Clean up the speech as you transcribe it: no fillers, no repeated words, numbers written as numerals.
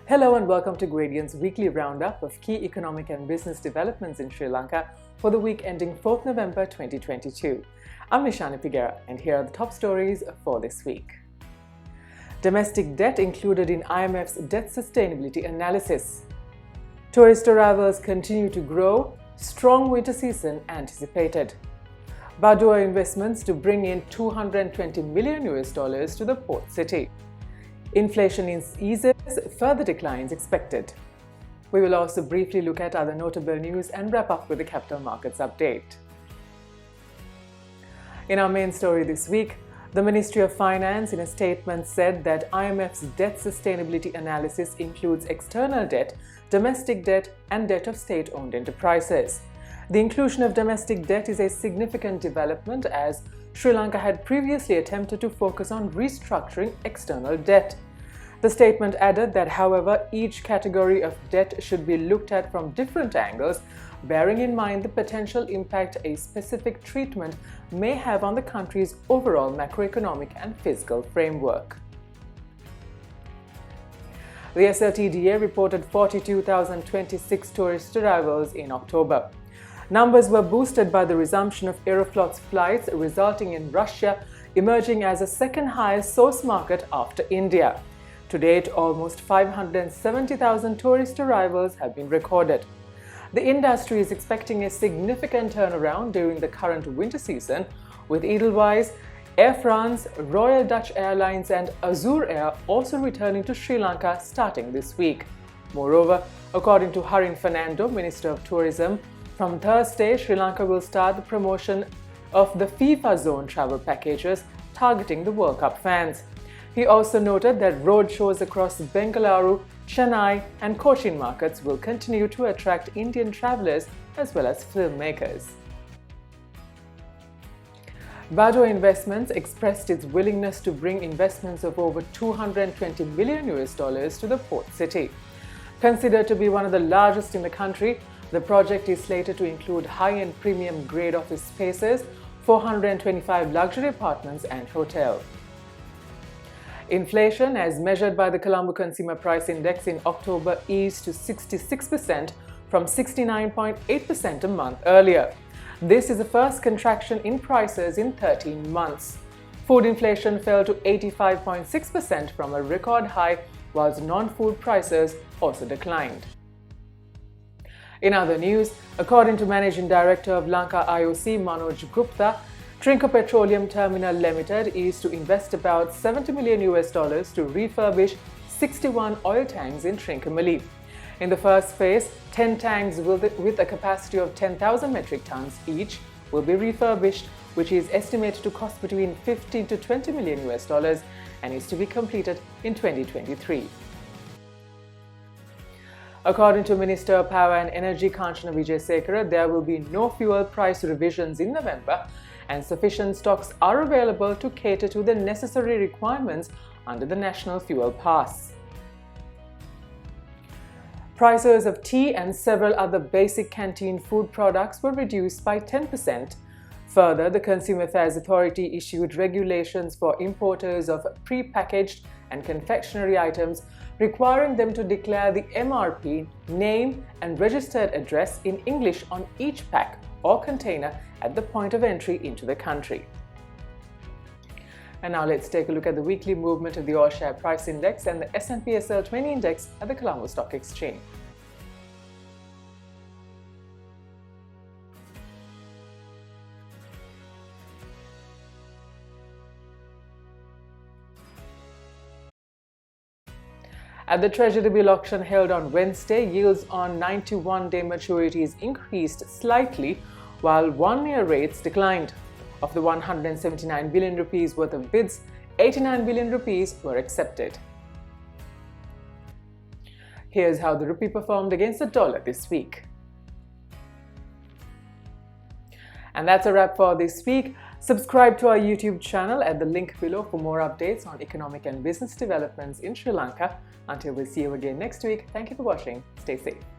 Hello and welcome to Gradient's weekly roundup of key economic and business developments in Sri Lanka for the week ending 4th November 2022. I'm Nishani Pigera and here are the top stories for this week. Domestic debt included in IMF's debt sustainability analysis. Tourist arrivals continue to grow, strong winter season anticipated. Badoer investments to bring in $220 million to the port city. Inflation eases, further declines expected. We will also briefly look at other notable news and wrap up with the capital markets update. In our main story this week, the Ministry of Finance in a statement said that IMF's debt sustainability analysis includes external debt, domestic debt, and debt of state-owned enterprises. The inclusion of domestic debt is a significant development as Sri Lanka had previously attempted to focus on restructuring external debt. The statement added that, however, each category of debt should be looked at from different angles, bearing in mind the potential impact a specific treatment may have on the country's overall macroeconomic and fiscal framework. The SLTDA reported 42,026 tourist arrivals in October. Numbers were boosted by the resumption of Aeroflot's flights, resulting in Russia emerging as a second highest source market after India. To date, almost 570,000 tourist arrivals have been recorded. The industry is expecting a significant turnaround during the current winter season, with Edelweiss, Air France, Royal Dutch Airlines and Azur Air also returning to Sri Lanka starting this week. Moreover, according to Harin Fernando, Minister of Tourism, from Thursday, Sri Lanka will start the promotion of the FIFA zone travel packages targeting the World Cup fans. He also noted that road shows across Bengaluru, Chennai and Cochin markets will continue to attract Indian travelers as well as filmmakers. Badoer Investments expressed its willingness to bring investments of over $220 million to the port city. Considered to be one of the largest in the country, the project is slated to include high-end premium-grade office spaces, 425 luxury apartments and hotel. Inflation, as measured by the Colombo Consumer Price Index in October, eased to 66% from 69.8% a month earlier. This is the first contraction in prices in 13 months. Food inflation fell to 85.6% from a record high, whilst non-food prices also declined. In other news, according to Managing Director of Lanka IOC Manoj Gupta, Trinco Petroleum Terminal Limited is to invest about $70 million to refurbish 61 oil tanks in Trincomalee. In the first phase, 10 tanks with a capacity of 10,000 metric tons each will be refurbished, which is estimated to cost between $15 to $20 million and is to be completed in 2023. According to Minister of Power and Energy Kanchana Wijesekara, there will be no fuel price revisions in November and sufficient stocks are available to cater to the necessary requirements under the National Fuel Pass. Prices of tea and several other basic canteen food products were reduced by 10%. Further, the Consumer Affairs Authority issued regulations for importers of pre-packaged and confectionery items, requiring them to declare the MRP, name and registered address in English on each pack or container at the point of entry into the country. And now let's take a look at the weekly movement of the All Share Price Index and the S&P SL20 Index at the Colombo Stock Exchange. At the Treasury bill auction held on Wednesday, yields on 91-day maturities increased slightly, while one-year rates declined. Of the 179 billion rupees worth of bids, 89 billion rupees were accepted. Here's how the rupee performed against the dollar this week. And that's a wrap for this week. Subscribe to our YouTube channel at the link below for more updates on economic and business developments in Sri Lanka. Until we see you again next week, thank you for watching. Stay safe.